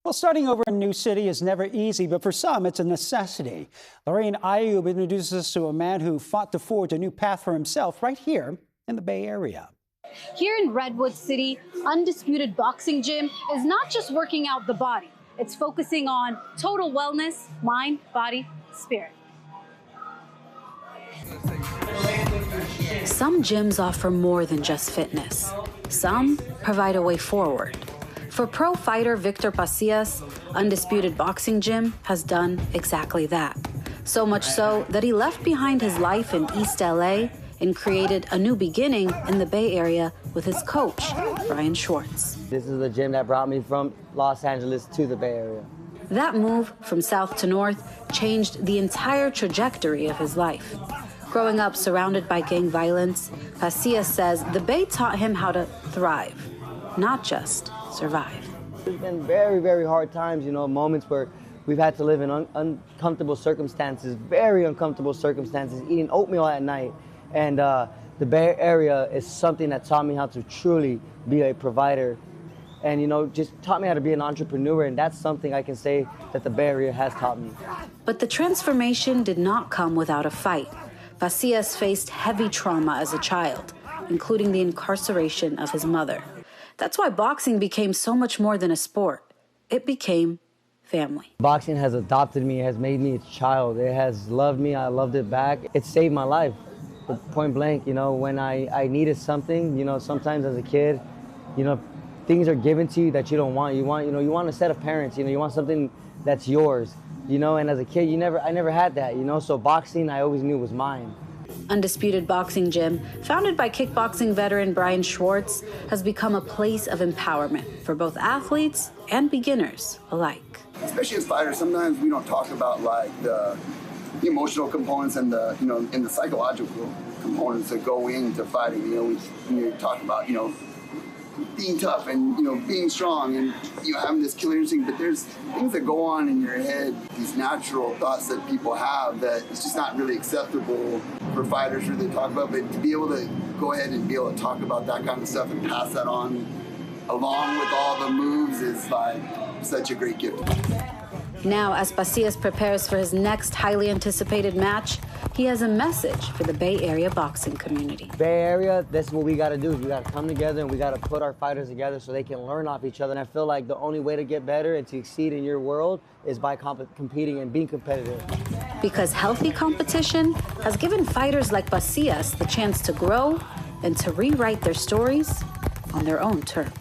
Well, starting over a new city is never easy, but for some, it's a necessity. Loureen Ayyoub introduces us to a man who fought to forge a new path for himself right here in the Bay Area. Here in Redwood City, Undisputed Boxing Gym is not just working out the body. It's focusing on total wellness, mind, body, spirit. Some gyms offer more than just fitness. Some provide a way forward. For pro fighter Victor Pacias, Undisputed Boxing Gym has done exactly that. So much so that he left behind his life in East LA and created a new beginning in the Bay Area with his coach, Brian Schwartz. This is the gym that brought me from Los Angeles to the Bay Area. That move from south to north changed the entire trajectory of his life. Growing up surrounded by gang violence, Pacias says the Bay taught him how to thrive, not just survive. There's been very, very hard times, moments where we've had to live in uncomfortable circumstances, very uncomfortable circumstances, eating oatmeal at night. And the Bay Area is something that taught me how to truly be a provider and, just taught me how to be an entrepreneur. And that's something I can say that the Bay Area has taught me. But the transformation did not come without a fight. Pacias faced heavy trauma as a child, including the incarceration of his mother. That's why boxing became so much more than a sport. It became family. Boxing has adopted me, has made me its child. It has loved me, I loved it back. It saved my life, point blank. When I needed something, sometimes as a kid, things are given to you that you don't want. You want a set of parents, you want something that's yours, and as a kid, I never had that, so boxing I always knew was mine. Undisputed Boxing Gym, founded by kickboxing veteran Brian Schwartz, has become a place of empowerment for both athletes and beginners alike. Especially as fighters, sometimes we don't talk about like the emotional components and the psychological components that go into fighting. We talk about being tough and being strong and having this killer instinct, but there's things that go on in your head, these natural thoughts that people have that it's just not really acceptable for fighters to really talk about. But to be able to go ahead and be able to talk about that kind of stuff and pass that on along with all the moves is like such a great gift. Now, as Pacias prepares for his next highly anticipated match, he has a message for the Bay Area boxing community. Bay Area, that's what we got to do. Is we got to come together and we got to put our fighters together so they can learn off each other. And I feel like the only way to get better and to exceed in your world is by competing and being competitive. Because healthy competition has given fighters like Pacias the chance to grow and to rewrite their stories on their own terms.